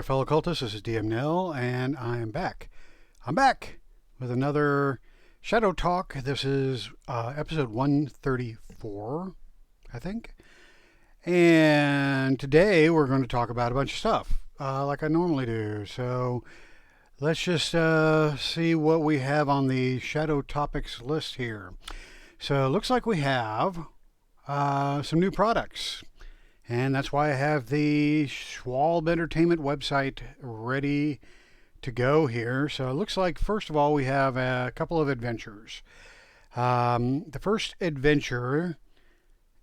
Fellow cultists, this is DM Nell, and I am back. I'm back with another Shadow Talk. This is episode 134, I think. And today we're going to talk about a bunch of stuff, like I normally do. So let's just see what we have on the Shadow Topics list here. So it looks like we have some new products. And that's why I have the Schwalb Entertainment website ready to go here. So it looks like, first of all, we have a couple of adventures. The first adventure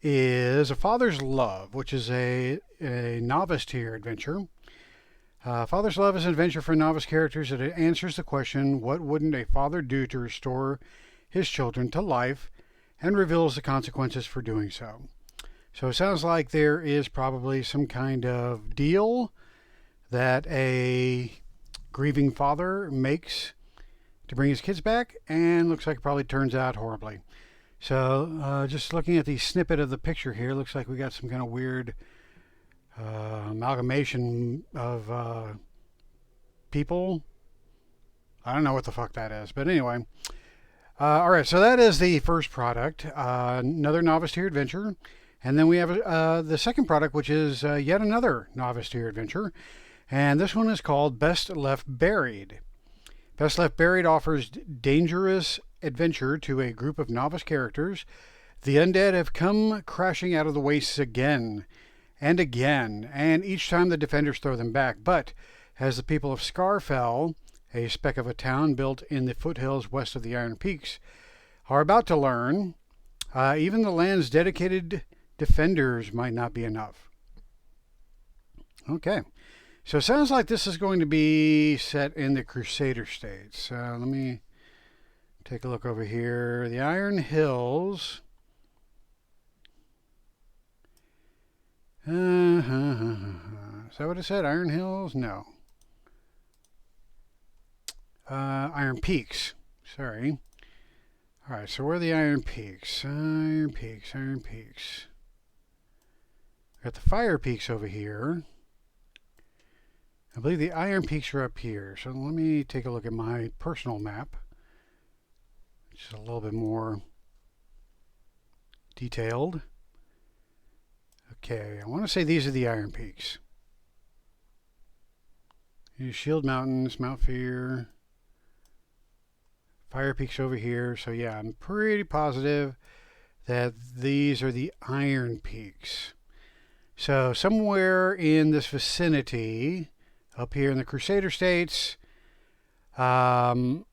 is A Father's Love, which is a novice tier adventure. Father's Love is an adventure for novice characters that answers the question, what wouldn't a father do to restore his children to life, and reveals the consequences for doing so. So it sounds like there is probably some kind of deal that a grieving father makes to bring his kids back, and looks like it probably turns out horribly. So just looking at the snippet of the picture here, looks like we got some kind of weird amalgamation of people. I don't know what the fuck that is, but anyway. All right, so that is the first product, another novice tier adventure. And then we have the second product, which is yet another novice tier adventure. And this one is called Best Left Buried. Best Left Buried offers dangerous adventure to a group of novice characters. The undead have come crashing out of the wastes again and again, and each time the defenders throw them back. But as the people of Scarfell, a speck of a town built in the foothills west of the Iron Peaks, are about to learn, even the land's dedicated defenders might not be enough. Okay, so it sounds like this is going to be set in the Crusader states. Let me take a look over here. The Iron Hills. Is that what it said? Iron Hills? No. Iron Peaks. Sorry. All right, so where are the Iron Peaks? Iron Peaks. Got the Fire Peaks over here. I believe the Iron Peaks are up here. So let me take a look at my personal map. Just a little bit more detailed. Okay, I want to say these are the Iron Peaks. Here's Shield Mountains, Mount Fear. Fire Peaks over here. So yeah, I'm pretty positive that these are the Iron Peaks. So somewhere in this vicinity, up here in the Crusader states, and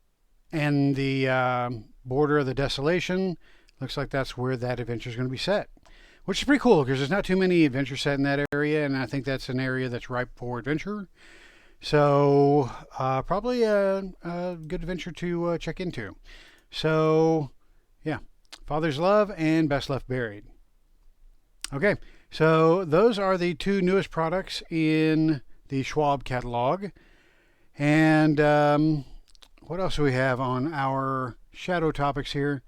the border of the Desolation, looks like that's where that adventure is going to be set. Which is pretty cool, because there's not too many adventures set in that area, and I think that's an area that's ripe for adventure. So probably a good adventure to check into. So yeah, Father's Love and Best Left Buried. Okay, so those are the two newest products in the Schwalb catalog. And what else do we have on our Shadow Topics here?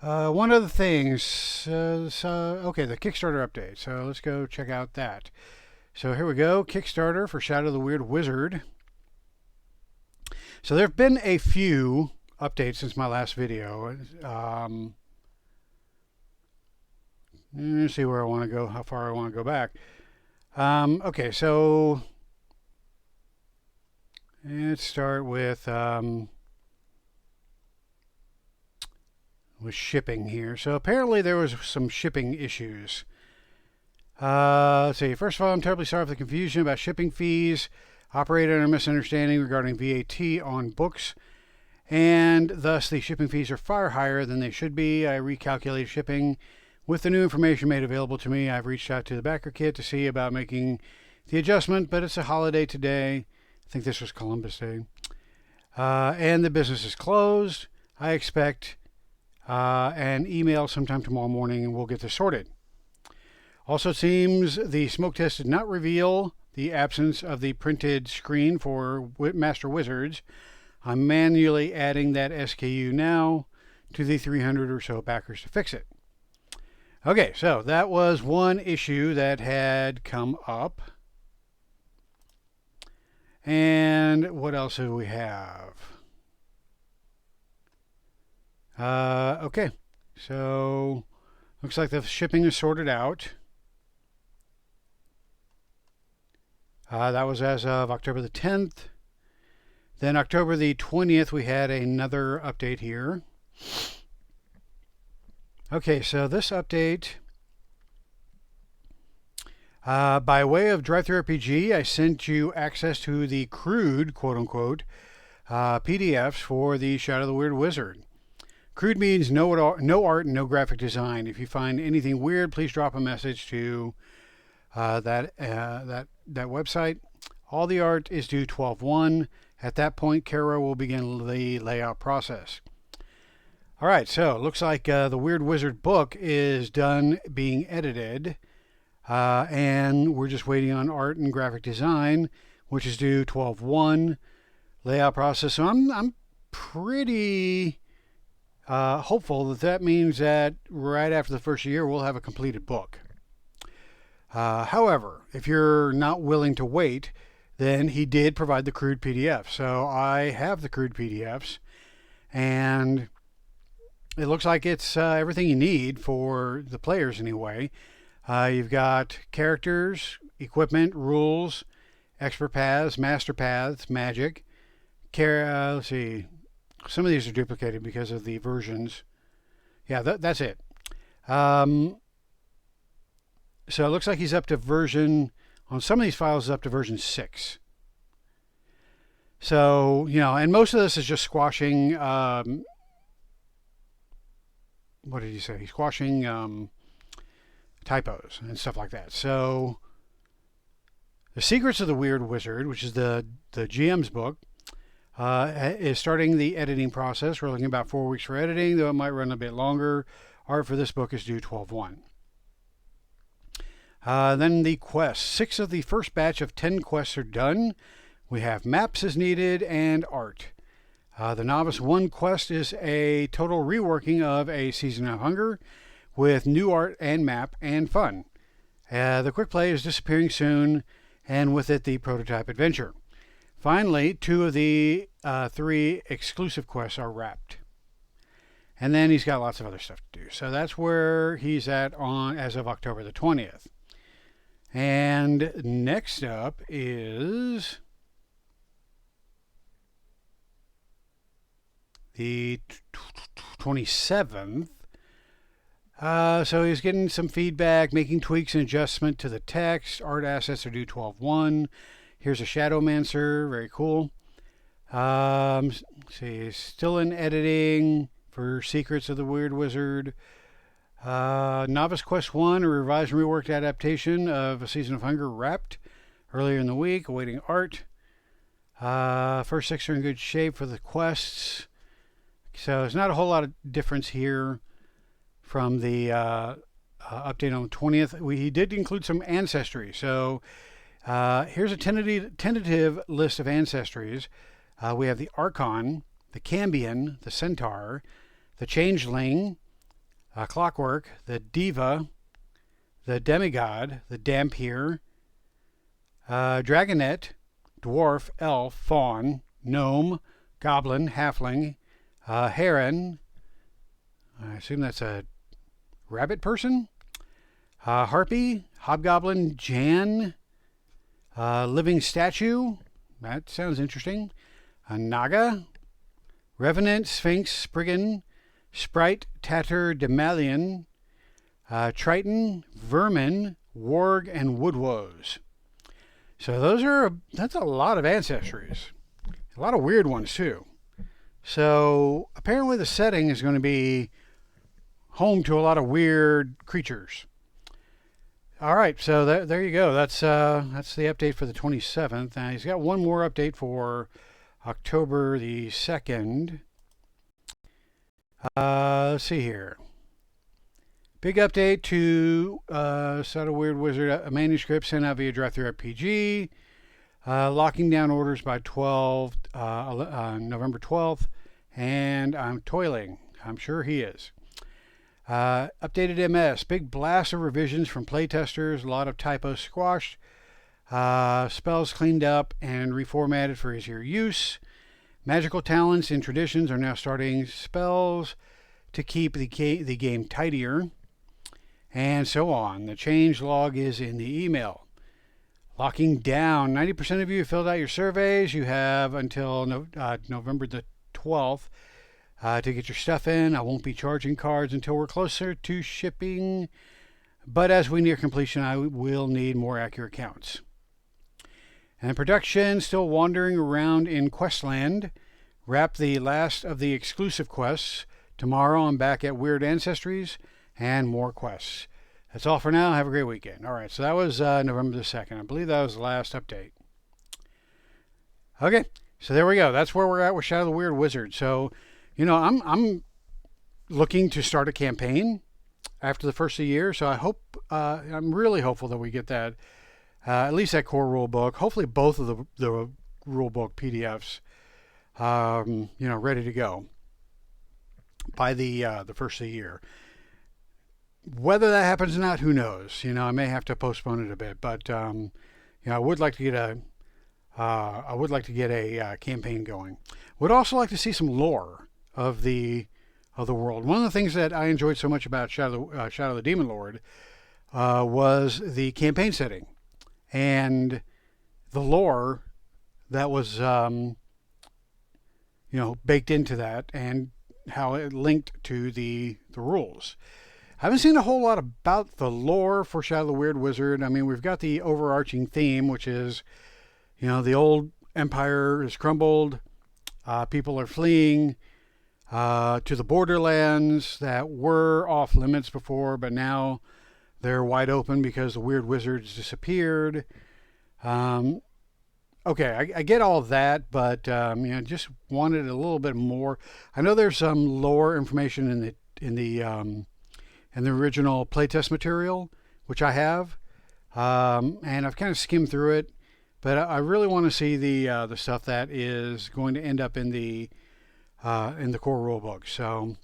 One of the things, okay, the Kickstarter update. So let's go check out that. So here we go, Kickstarter for Shadow the Weird Wizard. So there have been a few updates since my last video. Let's see where I want to go, how far I want to go back. Okay, so let's start with shipping here. So apparently there was some shipping issues. Let's see. First of all, I'm terribly sorry for the confusion about shipping fees. Operated under misunderstanding regarding VAT on books, and thus the shipping fees are far higher than they should be. I recalculated shipping. With the new information made available to me, I've reached out to the backer kit to see about making the adjustment, but it's a holiday today. I think this was Columbus Day. And the business is closed. I expect an email sometime tomorrow morning, and we'll get this sorted. Also, it seems the smoke test did not reveal the absence of the printed screen for Master Wizards. I'm manually adding that SKU now to the 300 or so backers to fix it. Okay, so that was one issue that had come up. And what else do we have? Okay, so looks like the shipping is sorted out. That was as of October the 10th. Then October the 20th, we had another update here. Okay, so this update, by way of DriveThruRPG, I sent you access to the crude, quote-unquote, PDFs for the Shadow of the Weird Wizard. Crude means no art and no graphic design. If you find anything weird, please drop a message to that website. All the art is due 12/1. At that point, Kara will begin the layout process. All right, so it looks like the Weird Wizard book is done being edited, and we're just waiting on art and graphic design, which is due 12/1. Layout process. So I'm pretty hopeful that means that right after the first year we'll have a completed book. However, if you're not willing to wait, then he did provide the crude PDF. So I have the crude PDFs, and it looks like it's everything you need for the players anyway. You've got characters, equipment, rules, expert paths, master paths, magic. Let's see. Some of these are duplicated because of the versions. Yeah, that's it. So it looks like he's up to version, on some of these files, is up to version 6. So, and most of this is just squashing, what did he say? Squashing typos and stuff like that. So, The Secrets of the Weird Wizard, which is the GM's book, is starting the editing process. We're looking at about 4 weeks for editing, though it might run a bit longer. Art for this book is due 12/1. Then the quests. 6 of the first batch of 10 quests are done. We have maps as needed and art. The Novice 1 quest is a total reworking of A Season of Hunger with new art and map and fun. The quick play is disappearing soon, and with it the prototype adventure. Finally, 2 of the 3 exclusive quests are wrapped. And then he's got lots of other stuff to do. So that's where he's at as of October the 20th. And next up is the 27th. So he's getting some feedback, making tweaks and adjustment to the text. Art assets are due 12/1. Here's a Shadowmancer, very cool. See, still in editing for Secrets of the Weird Wizard. Novice Quest 1, a revised and reworked adaptation of A Season of Hunger, wrapped earlier in the week, awaiting art. First 6 are in good shape for the quests. So there's not a whole lot of difference here from the update on the 20th. He did include some ancestry. So here's a tentative list of ancestries. We have the Archon, the Cambion, the Centaur, the Changeling, Clockwork, the Diva, the Demigod, the Dhampir, Dragonette, Dwarf, Elf, Faun, Gnome, Goblin, Halfling, Heron, I assume that's a rabbit person, Harpy, Hobgoblin, Jan, Living Statue, that sounds interesting, Naga, Revenant, Sphinx, Spriggan, Sprite, Tatter, Demalion, Triton, Vermin, Warg, and Woodwoes. So that's a lot of ancestries. A lot of weird ones too. So apparently the setting is going to be home to a lot of weird creatures. All right, so there you go. That's the update for the 27th. Now he's got one more update for October the 2nd. Let's see here. Big update to Shadow Weird Wizard, a manuscript sent out via DriveThruRPG. Locking down orders by November 12th, and I'm toiling. I'm sure he is. Updated MS, big blast of revisions from playtesters, a lot of typos squashed. Spells cleaned up and reformatted for easier use. Magical talents and traditions are now starting spells to keep the game tidier, and so on. The change log is in the email. Locking down. 90% of you filled out your surveys. You have until November the 12th to get your stuff in. I won't be charging cards until we're closer to shipping, but as we near completion, I will need more accurate counts. And production, still wandering around in Questland. Wrap the last of the exclusive quests. Tomorrow I'm back at Weird Ancestries and more quests. That's all for now. Have a great weekend. All right, so that was November the 2nd. I believe that was the last update. Okay, so there we go. That's where we're at with Shadow of the Weird Wizard. So, you know, I'm looking to start a campaign after the first of the year. So I hope, I'm really hopeful that we get that, at least that core rule book. Hopefully both of the rule book PDFs, you know, ready to go by the first of the year. Whether that happens or not, who knows? You know, I may have to postpone it a bit, but you know, I would like to get a campaign going. Would also like to see some lore of the world. One of the things that I enjoyed so much about Shadow of the Demon Lord was the campaign setting and the lore that was you know, baked into that, and how it linked to the rules. I haven't seen a whole lot about the lore for Shadow of the Weird Wizard. I mean, we've got the overarching theme, which is, you know, the old empire has crumbled. People are fleeing to the borderlands that were off limits before, but now they're wide open because the weird wizards disappeared. Okay, I get all that, but you know, just wanted a little bit more. I know there's some lore information in the original playtest material, which I have, and I've kind of skimmed through it, but I really want to see the stuff that is going to end up in the core rulebook. So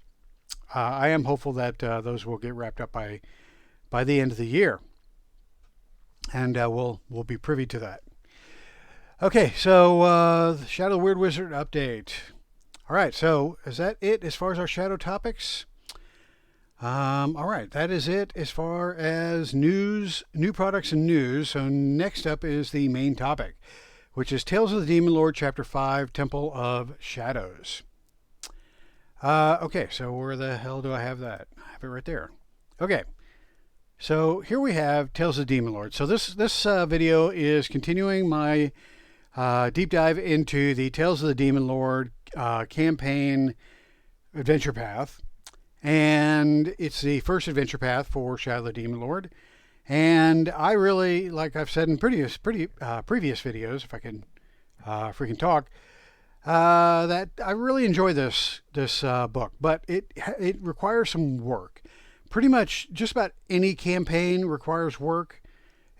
I am hopeful that those will get wrapped up by the end of the year, and we'll be privy to that. Okay, so Shadow of the Weird Wizard update. All right, so is that it as far as our Shadow topics? All right, that is it as far as news, new products and news. So next up is the main topic, which is Tales of the Demon Lord, Chapter 5, Temple of Shadows. Okay, so where the hell do I have that? I have it right there. Okay, so here we have Tales of the Demon Lord. So this video is continuing my deep dive into the Tales of the Demon Lord campaign adventure path. And it's the first adventure path for Shadow of the Demon Lord. And I really, like I've said in previous videos, if I can freaking talk, that I really enjoy this book, but it requires some work. Pretty much just about any campaign requires work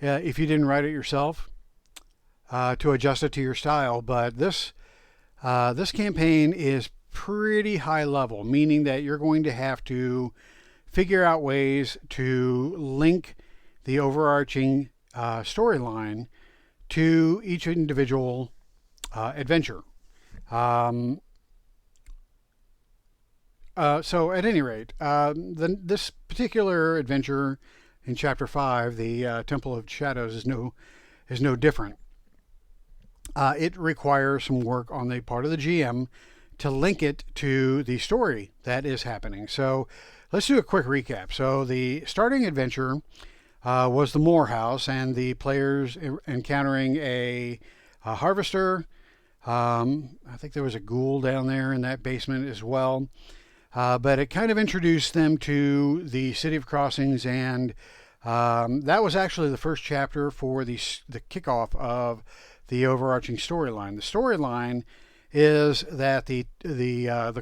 if you didn't write it yourself to adjust it to your style. But this campaign is pretty high level, meaning that you're going to have to figure out ways to link the overarching storyline to each individual adventure. So at any rate, this particular adventure in Chapter 5, the Temple of Shadows, is no different. It requires some work on the part of the GM to link it to the story that is happening. So let's do a quick recap. So the starting adventure was the Moor House and the players encountering a harvester. I think there was a ghoul down there in that basement as well. But it kind of introduced them to the City of Crossings, and that was actually the first chapter for the kickoff of the overarching storyline. The storyline is that the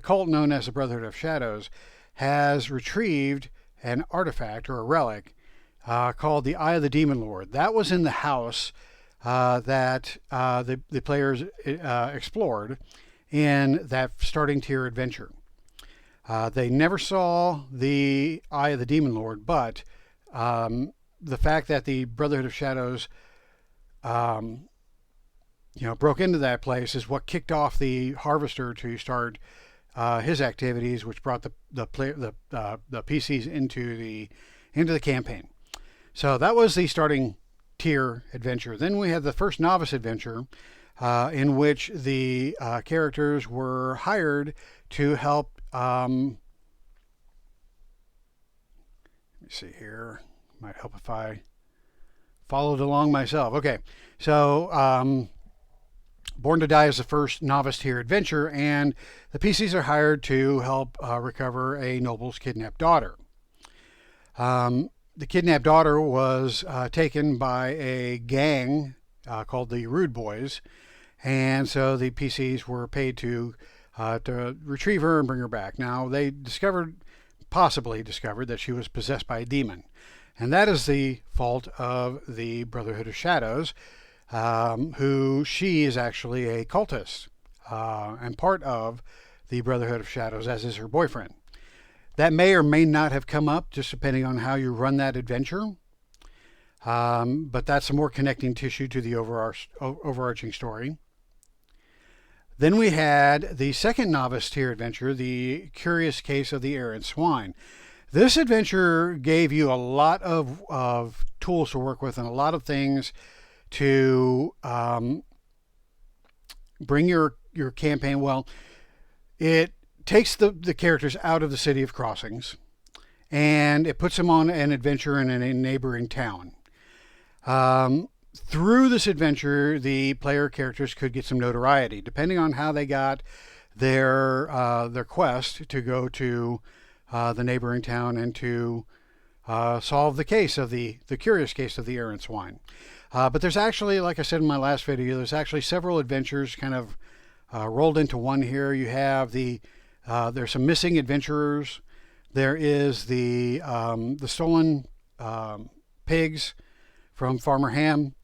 cult known as the Brotherhood of Shadows has retrieved an artifact or a relic called the Eye of the Demon Lord. That was in the house that the players explored in that starting tier adventure. They never saw the Eye of the Demon Lord, but the fact that the Brotherhood of Shadows broke into that place is what kicked off the Harvester to start his activities, which brought the PCs into the campaign. So that was the starting tier adventure. Then we had the first novice adventure, in which the characters were hired to help. Let me see here. Might help if I followed along myself. Okay, so Born to Die is the first novice tier adventure, and the PCs are hired to help recover a noble's kidnapped daughter. The kidnapped daughter was taken by a gang called the Rude Boys, and so the PCs were paid to retrieve her and bring her back. Now, they possibly discovered that she was possessed by a demon, and that is the fault of the Brotherhood of Shadows, who she is actually a cultist and part of the Brotherhood of Shadows, as is her boyfriend. That may or may not have come up, just depending on how you run that adventure. But that's some more connecting tissue to the overarching story. Then we had the second novice tier adventure, The Curious Case of the Errant Swine. This adventure gave you a lot of tools to work with and a lot of things to bring your campaign. Well, it takes the characters out of the city of Crossings, and it puts them on an adventure in a neighboring town. Through this adventure, the player characters could get some notoriety, depending on how they got their quest to go to the neighboring town and to solve the case of the curious case of the Errant Swine. But there's actually, like I said in my last video, there's actually several adventures kind of rolled into one here. You have there's some missing adventurers. There is the stolen pigs from Farmer Ham.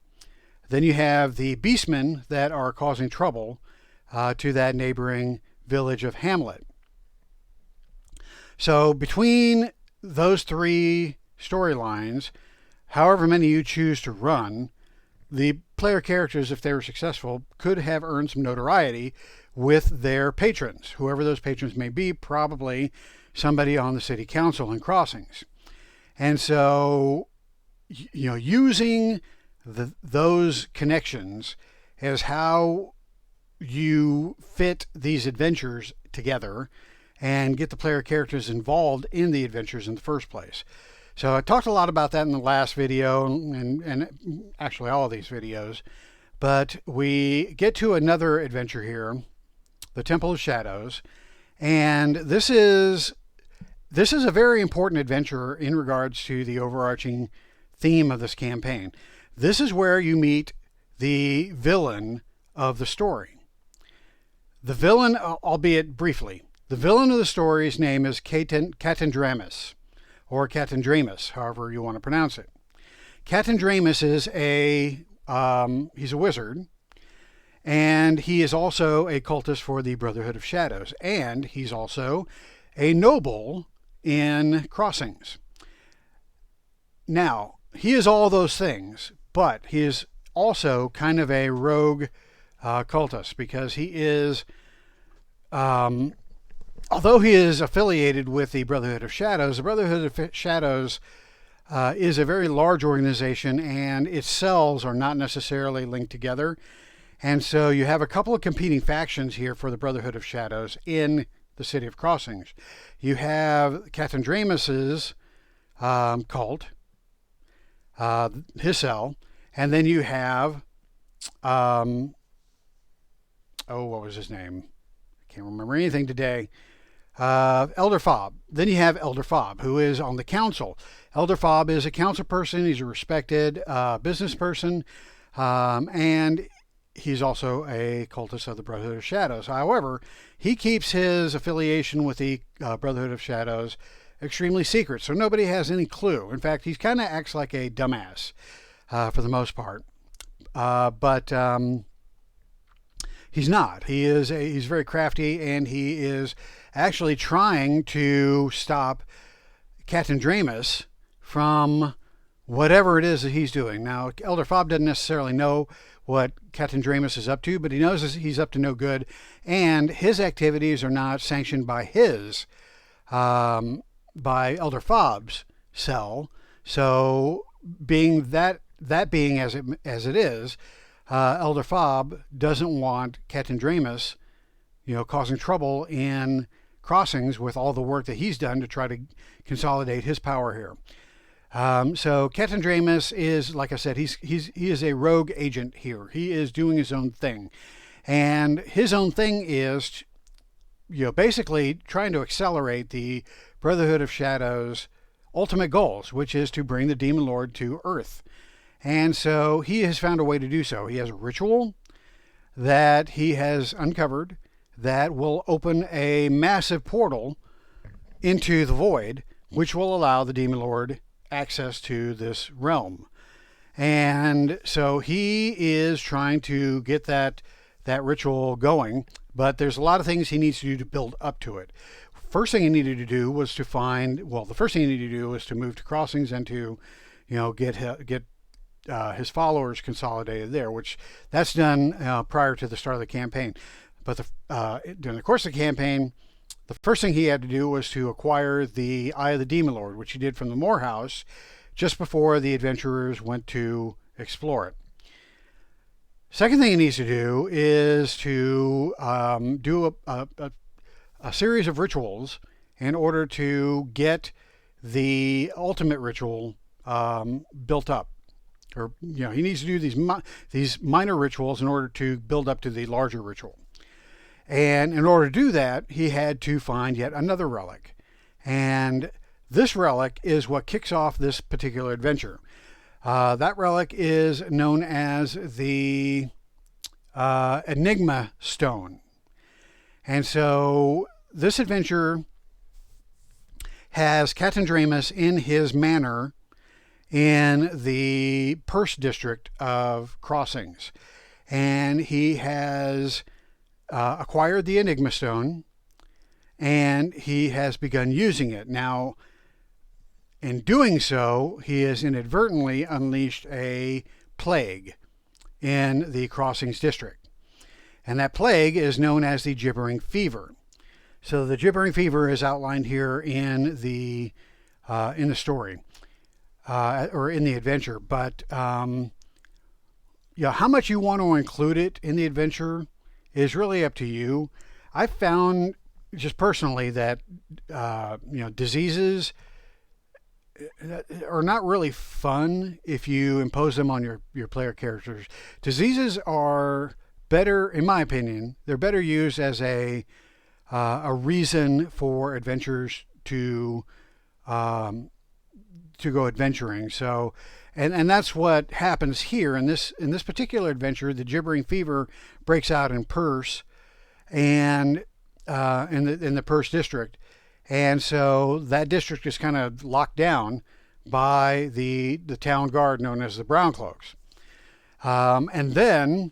Then you have the beastmen that are causing trouble to that neighboring village of Hamlet. So between those three storylines, however many you choose to run, the player characters, if they were successful, could have earned some notoriety with their patrons, whoever those patrons may be, probably somebody on the city council in Crossings. And so, using those connections as how you fit these adventures together and get the player characters involved in the adventures in the first place. So I talked a lot about that in the last video and actually all of these videos, but we get to another adventure here, the Temple of Shadows, and this is a very important adventure in regards to the overarching theme of this campaign. This is where you meet the villain of the story. The villain, albeit briefly, the villain of the story's name is Catandramus, or Catandramus, however you want to pronounce it. Catandramus is he's a wizard, and he is also a cultist for the Brotherhood of Shadows, and he's also a noble in Crossings. Now, he is all those things, but he is also kind of a rogue cultist, because he is, although he is affiliated with the Brotherhood of Shadows, the Brotherhood of Shadows is a very large organization, and its cells are not necessarily linked together. And so you have a couple of competing factions here for the Brotherhood of Shadows in the city of Crossings. You have Catandramus's cult, his cell, and then you have, what was his name? I can't remember anything today. Elder Fob. Then you have Elder Fob, who is on the council. Elder Fob is a council person. He's a respected business person, and he's also a cultist of the Brotherhood of Shadows. However, he keeps his affiliation with the Brotherhood of Shadows extremely secret, so nobody has any clue. In fact, he kind of acts like a dumbass for the most part, but he's not. He's very crafty, and he is actually trying to stop Catandramus from whatever it is that he's doing. Now, Elder Fob doesn't necessarily know what Catandramus is up to, but he knows he's up to no good, and his activities are not sanctioned by by Elder Fob's cell. So, being that being as it is, Elder Fob doesn't want Catandramus, causing trouble in Crossings with all the work that he's done to try to consolidate his power here. So Catandramus is, like I said, he is a rogue agent here. He is doing his own thing, and his own thing is, basically trying to accelerate the Brotherhood of Shadows' ultimate goals, which is to bring the Demon Lord to Earth. And so he has found a way to do so. He has a ritual that he has uncovered that will open a massive portal into the void, which will allow the Demon Lord access to this realm. And so he is trying to get that ritual going, but there's a lot of things he needs to do to build up to it. First thing he needed to do was to move to Crossings and to, get his followers consolidated there, which that's done prior to the start of the campaign. But during the course of the campaign, the first thing he had to do was to acquire the Eye of the Demon Lord, which he did from the Morehouse just before the adventurers went to explore it. Second thing he needs to do is to do a series of rituals in order to get the ultimate ritual built up. Or, he needs to do these minor rituals in order to build up to the larger ritual. And in order to do that, he had to find yet another relic. And this relic is what kicks off this particular adventure. That relic is known as the Enigma Stone. And so this adventure has Catandramus in his manor in the Purse district of Crossings. And he has acquired the Enigma Stone, and he has begun using it. Now, in doing so, he has inadvertently unleashed a plague in the Crossings district. And that plague is known as the Gibbering Fever. So the Gibbering Fever is outlined here in the story, or in the adventure. But how much you want to include it in the adventure is really up to you. I found just personally that diseases are not really fun if you impose them on your player characters. Diseases are better, in my opinion, they're better used as a reason for adventurers to go adventuring. So, and that's what happens here in this particular adventure. The Gibbering Fever breaks out in Purse, and in the Purse district, and so that district is kind of locked down by the town guard known as the Browncloaks. And then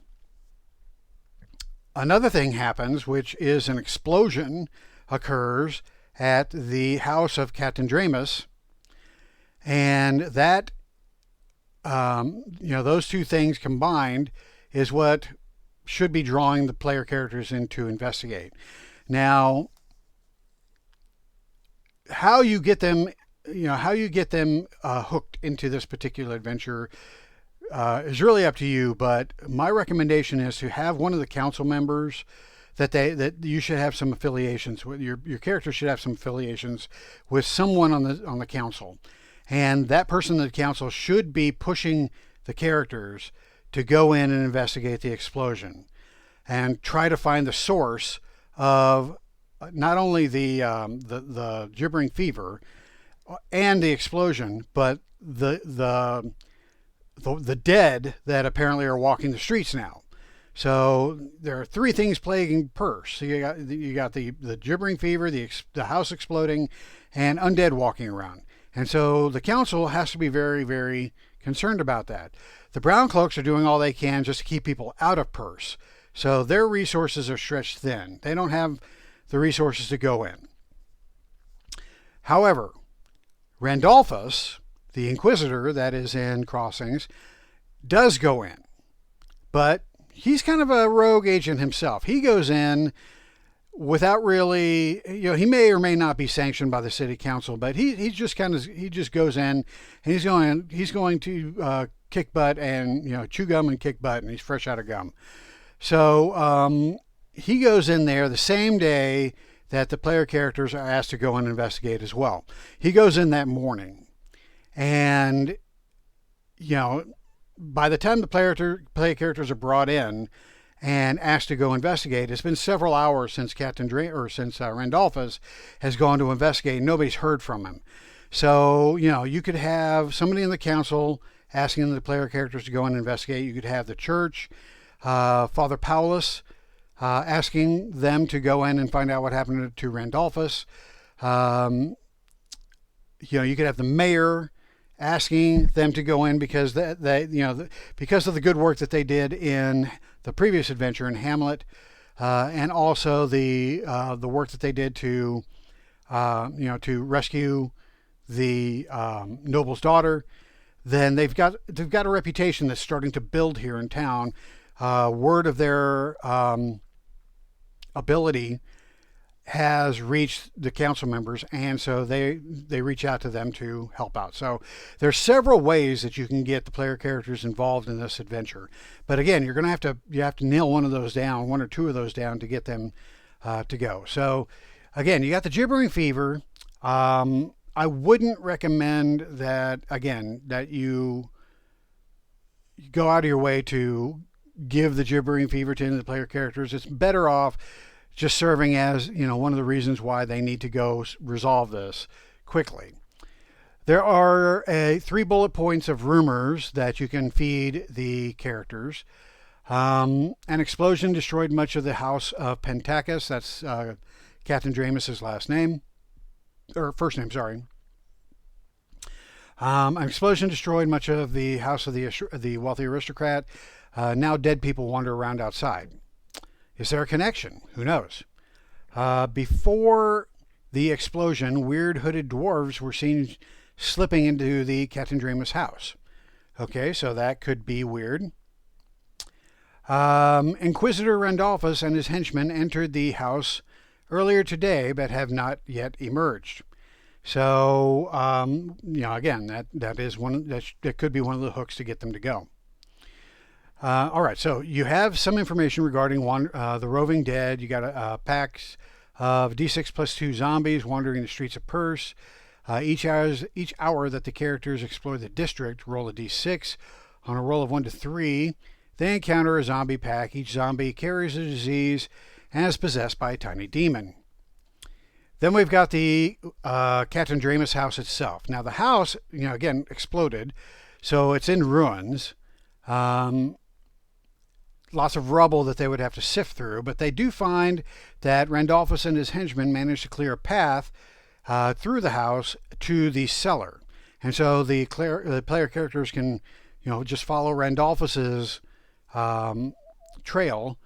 another thing happens, which is an explosion occurs at the house of Catandramus, and that those two things combined is what should be drawing the player characters in to investigate. Now, how you get them hooked into this particular adventure is really up to you. But my recommendation is to have one of the council members that you should have some affiliations with. Your character should have some affiliations with someone on the council, and that person in the council should be pushing the characters to go in and investigate the explosion and try to find the source of not only the Gibbering Fever and the explosion, but the dead that apparently are walking the streets now. So there are three things plaguing Purse. So you got the Gibbering Fever, the house exploding, and undead walking around. And so the council has to be very, very concerned about that. The Browncloaks are doing all they can just to keep people out of Purse. So their resources are stretched thin. They don't have the resources to go in. However, Randolphus, the Inquisitor that is in Crossings, does go in. But he's kind of a rogue agent himself. He goes in without really, he may or may not be sanctioned by the city council, but he just goes in, and he's going to kick butt and chew gum and kick butt, and he's fresh out of gum. So he goes in there the same day that the player characters are asked to go and investigate as well. He goes in that morning, and by the time the player characters are brought in and asked to go investigate, it's been several hours since Randolphus has gone to investigate, and nobody's heard from him. So you could have somebody in the council asking the player characters to go and investigate. You could have the church, Father Paulus, asking them to go in and find out what happened to Randolphus. You could have the mayor asking them to go in because because of the good work that they did in the previous adventure in Hamlet, and also the work that they did to rescue the noble's daughter. Then they've got a reputation that's starting to build here in town. Word of their ability has reached the council members, and so they reach out to them to help out. So there's several ways that you can get the player characters involved in this adventure. But again, you're going to have to nail one or two of those down to get them to go. So again, you got the Gibbering Fever. I wouldn't recommend that you go out of your way to give the Gibbering Fever to any of the player characters. It's better off just serving as one of the reasons why they need to go resolve this quickly. There are 3 bullet points of rumors that you can feed the characters. An explosion destroyed much of the house of Pentakis. That's Captain Dramus's first name, sorry. An explosion destroyed much of the house of the wealthy aristocrat. Now dead people wander around outside. Is there a connection? Who knows? Before the explosion, weird hooded dwarves were seen slipping into the Captain Dramus house. Okay, so that could be weird. Inquisitor Randolphus and his henchmen entered the house earlier today, but have not yet emerged. So, again, that could be one of the hooks to get them to go. All right, so you have some information regarding the roving dead. You got packs of D6 plus 2 zombies wandering the streets of Perse. Each hour that the characters explore the district, roll a D6. On a roll of 1 to 3, they encounter a zombie pack. Each zombie carries a disease and is possessed by a tiny demon. Then we've got the Captain Dramus house itself. Now the house, again, exploded, so it's in ruins. Lots of rubble that they would have to sift through, but they do find that Randolphus and his henchmen managed to clear a path through the house to the cellar. And so the player characters can, just follow Randolphus's trail,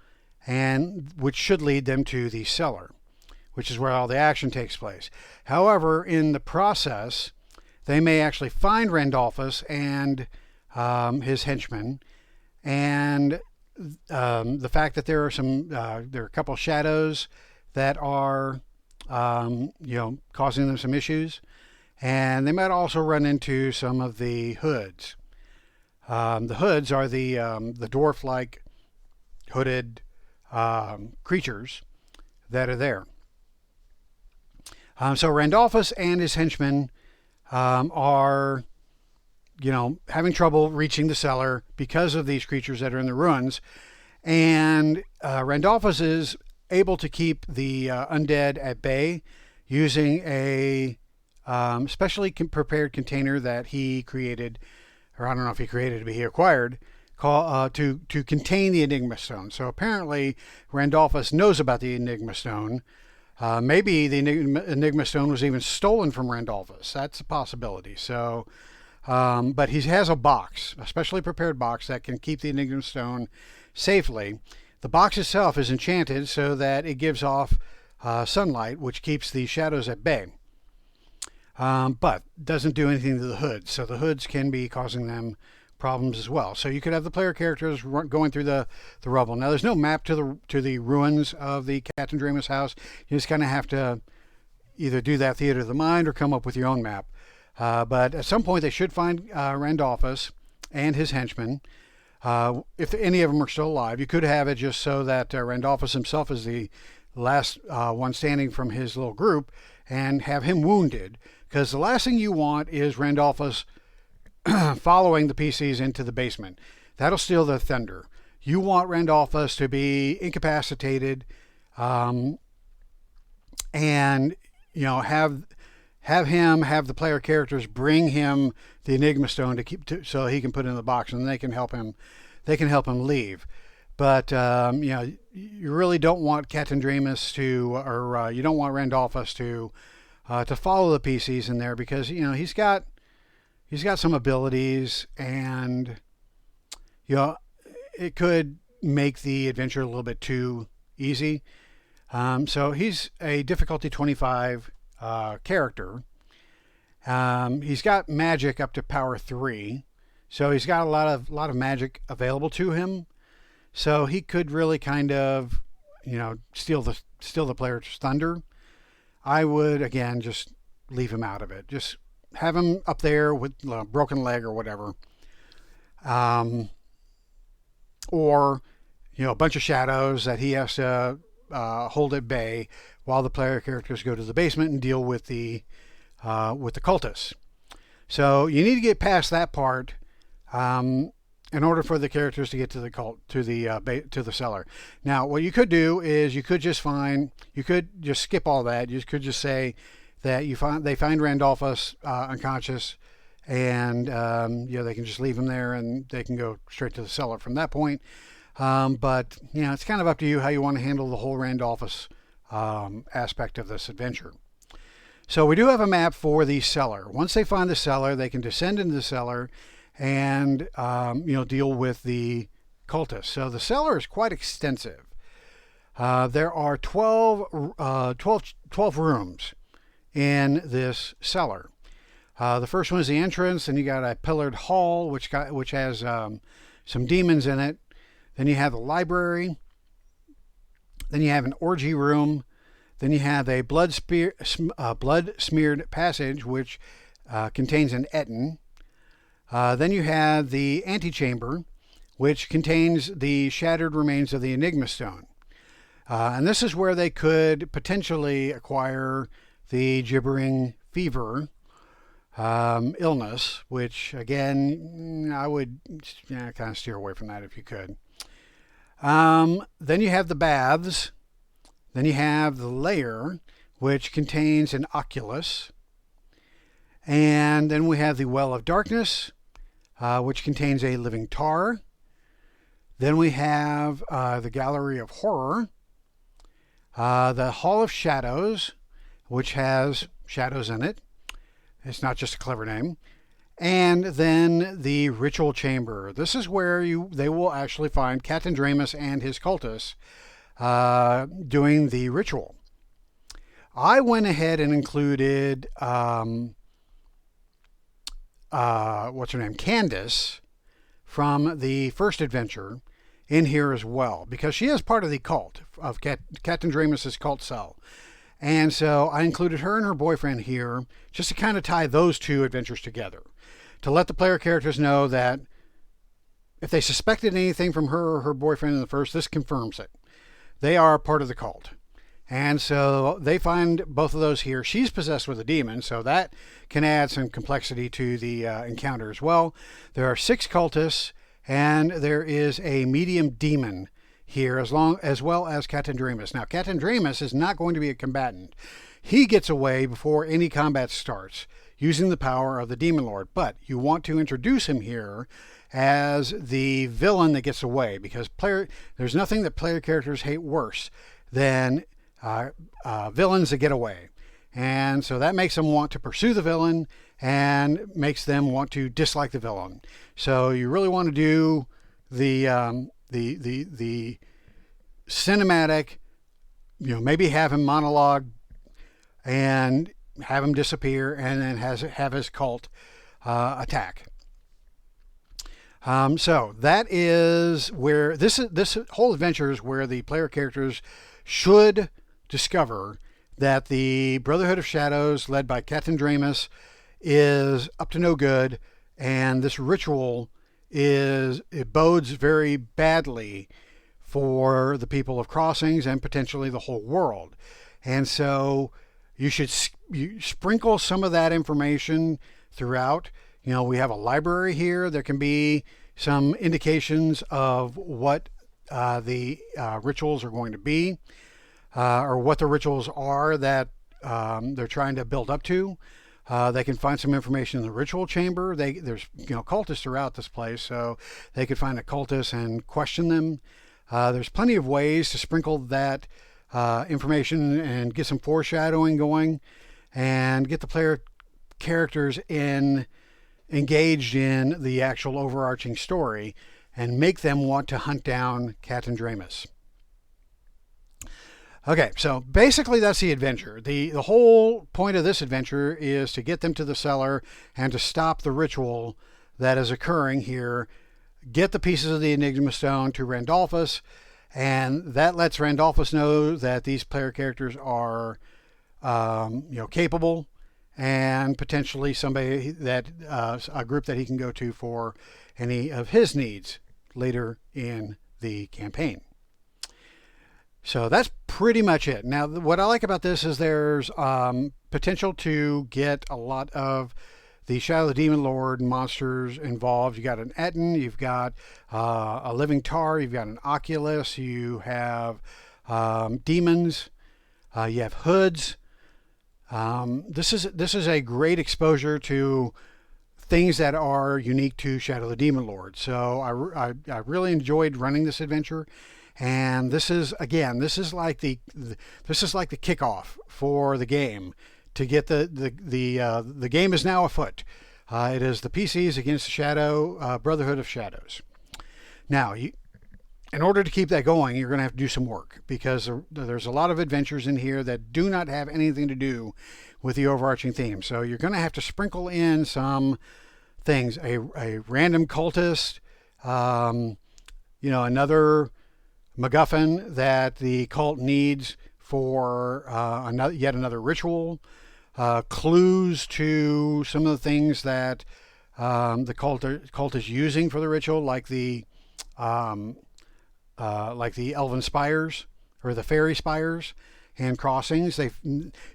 and which should lead them to the cellar, which is where all the action takes place. However, in the process, they may actually find Randolphus and his henchmen, and the fact that there are a couple shadows that are causing them some issues, and they might also run into some of the hoods. The hoods are the dwarf-like hooded creatures that are there. So Randolphus and his henchmen are having trouble reaching the cellar because of these creatures that are in the ruins. And Randolphus is able to keep the undead at bay using a specially prepared container that he created, or I don't know if he created it, but he acquired, to contain the Enigma Stone. So apparently Randolphus knows about the Enigma Stone. Maybe the Enigma Stone was even stolen from Randolphus. That's a possibility. So but he has a box, a specially prepared box that can keep the Enigma Stone safely. The box itself is enchanted so that it gives off sunlight, which keeps the shadows at bay. but doesn't do anything to the hoods. So the hoods can be causing them problems as well. So you could have the player characters going through the rubble. Now there's no map to the ruins of the Catendremus house. You just kind of have to either do that theater of the mind or come up with your own map. But at some point they should find Randolphus and his henchmen. If any of them are still alive, you could have it just so that Randolphus himself is the last one standing from his little group and have him wounded. Because the last thing you want is Randolphus following the PCs into the basement. That'll steal the thunder. You want Randolphus to be incapacitated, and have the player characters bring him the Enigma Stone so he can put it in the box, and they can help him. They can help him leave. But you really don't want Catendremus or you don't want Randolphus to follow the PCs in there, because he's got some abilities, and it could make the adventure a little bit too easy. So he's a difficulty 25 character. He's got magic up to power 3, so he's got a lot of magic available to him. So he could really kind of, steal the player's thunder. I would again just leave him out of it. Just have him up there with a broken leg or whatever, or a bunch of shadows that he has to hold at bay while the player characters go to the basement and deal with the cultists. So you need to get past that part in order for the characters to get to the cellar. Now, what you could do is you could just skip all that. You could just say that they find Randolphus unconscious, and they can just leave him there, and they can go straight to the cellar from that point. But it's kind of up to you how you want to handle the whole Randolphus aspect of this adventure. So we do have a map for the cellar. Once they find the cellar, they can descend into the cellar and deal with the cultists. So the cellar is quite extensive. There are 12 rooms in this cellar. The first one is the entrance, and you got a pillared hall which has some demons in it. Then you have the library. Then you have an orgy room. Then you have a blood smeared passage which contains an Etten. Then you have the antechamber, which contains the shattered remains of the Enigma Stone. And this is where they could potentially acquire the gibbering fever illness, which again, I would kind of steer away from that if you could. Then you have the baths. Then you have the lair, which contains an oculus. And then we have the well of darkness, which contains a living tar. Then we have the gallery of horror, the hall of shadows, which has shadows in it. It's not just a clever name. And then the ritual chamber. This is where they will actually find Catendremus and his cultists doing the ritual. I went ahead and included what's her name, Candace, from the first adventure in here as well, because she is part of the cult of Catendremus's cult cell. And so I included her and her boyfriend here just to kind of tie those two adventures together, to let the player characters know that if they suspected anything from her or her boyfriend in the first, this confirms it. They are part of the cult. And so they find both of those here. She's possessed with a demon, so that can add some complexity to the encounter as well. There are 6 cultists, and there is a medium demon here, as well as Catendremus. Now, Catendremus is not going to be a combatant. He gets away before any combat starts, using the power of the Demon Lord. But you want to introduce him here as the villain that gets away, because there's nothing that player characters hate worse than villains that get away. And so that makes them want to pursue the villain and makes them want to dislike the villain. So you really want to do the cinematic, maybe have him monologue and have him disappear, and then have his cult attack. So that is where this whole adventure is where the player characters should discover that the Brotherhood of Shadows, led by Catan Dramus, is up to no good, and this ritual it bodes very badly for the people of Crossings and potentially the whole world. And so you should sprinkle some of that information throughout. You know, we have a library here. There can be some indications of what the rituals are going to be, or what the rituals are that they're trying to build up to. They can find some information in the ritual chamber. There's cultists throughout this place, so they could find a cultist and question them. There's plenty of ways to sprinkle that information and get some foreshadowing going, and get the player characters engaged in the actual overarching story, and make them want to hunt down Catan Dramus. Okay, so basically that's the adventure. The whole point of this adventure is to get them to the cellar and to stop the ritual that is occurring here, get the pieces of the Enigma Stone to Randolphus, and that lets Randolphus know that these player characters are capable, and potentially somebody that a group that he can go to for any of his needs later in the campaign. So that's pretty much it. Now, what I like about this is there's potential to get a lot of the Shadow of the Demon Lord monsters involved. You got an Etten, you've got a Living Tar, you've got an Oculus, you have demons, you have hoods. This is a great exposure to things that are unique to Shadow of the Demon Lord. So I really enjoyed running this adventure. And this is like the kickoff for the game to get the game is now afoot. It is the PCs against the Shadow Brotherhood of Shadows. Now, in order to keep that going, you're going to have to do some work, because there's a lot of adventures in here that do not have anything to do with the overarching theme. So you're going to have to sprinkle in some things, a random cultist, another MacGuffin that the cult needs for yet another ritual, clues to some of the things that the cult is using for the ritual, like the elven spires or the fairy spires and crossings.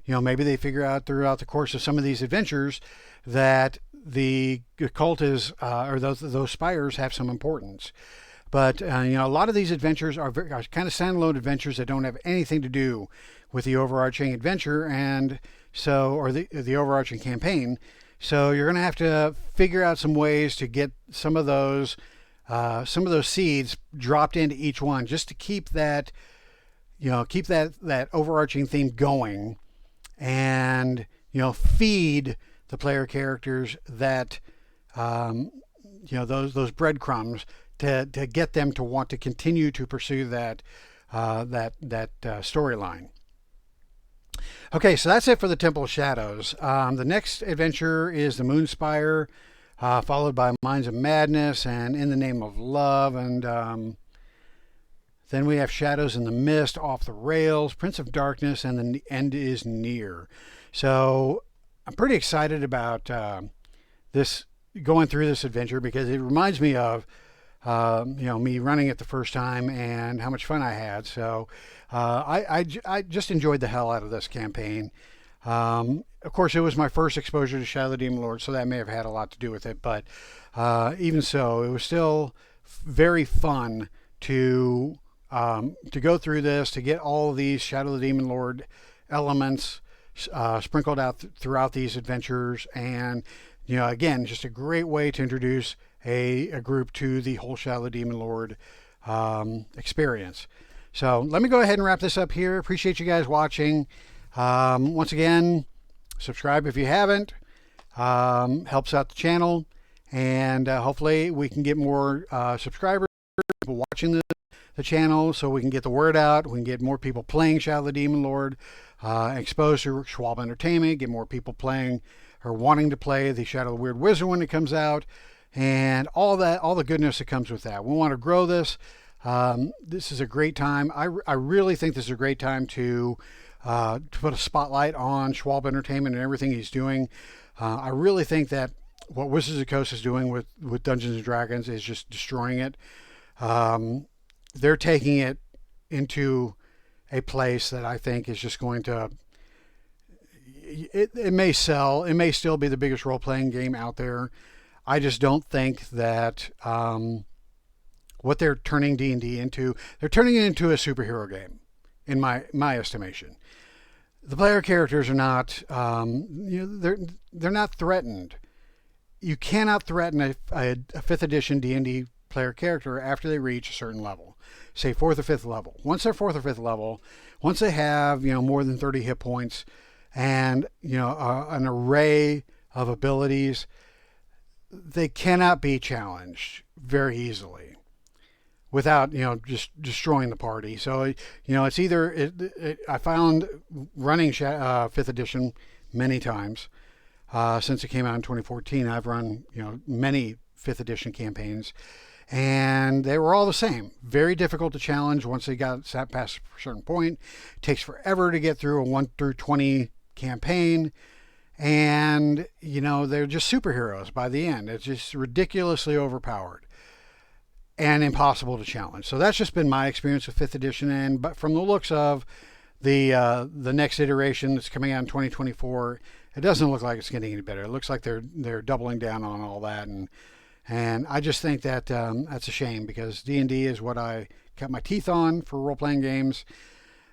Maybe they figure out throughout the course of some of these adventures that the cult is or those spires have some importance. But a lot of these adventures are kind of standalone adventures that don't have anything to do with the overarching adventure, or the overarching campaign. So you're going to have to figure out some ways to get some of those seeds dropped into each one, just to keep that overarching theme going, and feed the player characters that those breadcrumbs to get them to want to continue to pursue that storyline. Okay, so that's it for the Temple of Shadows. The next adventure is the Moonspire, followed by Minds of Madness and In the Name of Love, and then we have Shadows in the Mist, Off the Rails, Prince of Darkness, and The End is Near. So I'm pretty excited about going through this adventure, because it reminds me of me running it the first time and how much fun I had. So I just enjoyed the hell out of this campaign. Of course, it was my first exposure to Shadow of the Demon Lord, so that may have had a lot to do with it. But even so, it was still very fun to go through this, to get all of these Shadow of the Demon Lord elements sprinkled out throughout these adventures. And again, just a great way to introduce a group to the whole Shadow of the Demon Lord experience. So let me go ahead and wrap this up here. Appreciate you guys watching. Once again, subscribe if you haven't. Helps out the channel, and hopefully we can get more subscribers, people watching the channel so we can get the word out. We can get more people playing Shadow of the Demon Lord, exposed to Schwalb Entertainment, get more people playing or wanting to play the Shadow of the Weird Wizard when it comes out, and all that, all the goodness that comes with that. We want to grow this. This is a great time. I really think this is a great time to put a spotlight on Schwalb Entertainment and everything he's doing. I really think that what Wizards of the Coast is doing with Dungeons and Dragons is just destroying it. They're taking it into a place that I think is just going to, it may sell. It may still be the biggest role-playing game out there. I just don't think that what they're turning D&D into, they're turning it into a superhero game, in my estimation. The player characters are not, they're not threatened. You cannot threaten a 5th edition D&D player character after they reach a certain level, say 4th or 5th level. Once they're 4th or 5th level, once they have more than 30 hit points and an array of abilities, they cannot be challenged very easily without just destroying the party. So it's either I found running 5th edition many times. Since it came out in 2014, I've run many 5th edition campaigns, and they were all the same. Very difficult to challenge once they got sat past a certain point. It takes forever to get through a 1 through 20 campaign, and they're just superheroes by the end. It's just ridiculously overpowered and impossible to challenge. So that's just been my experience with 5th edition. But from the looks of the next iteration that's coming out in 2024. It doesn't look like it's getting any better. It looks like they're doubling down on all that, and I just think that that's a shame because D&D is what I cut my teeth on for role-playing games.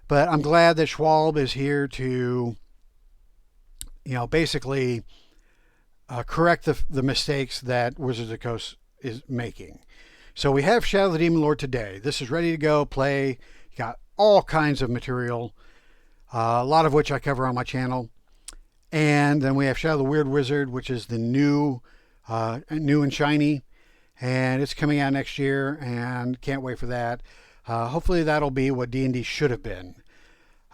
But I'm glad that Schwalb is here to, basically correct the mistakes that Wizards of the Coast is making. So we have Shadow of the Demon Lord today. This is ready to go. Play. You got all kinds of material, a lot of which I cover on my channel. And then we have Shadow of the Weird Wizard, which is the new and shiny, and it's coming out next year, and can't wait for that. Hopefully that'll be what D&D should have been,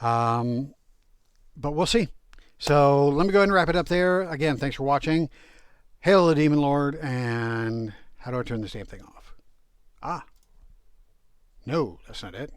but we'll see. So let me go ahead and wrap it up there. Again, thanks for watching. Hail the Demon Lord, and how do I turn this damn thing off? No, that's not it.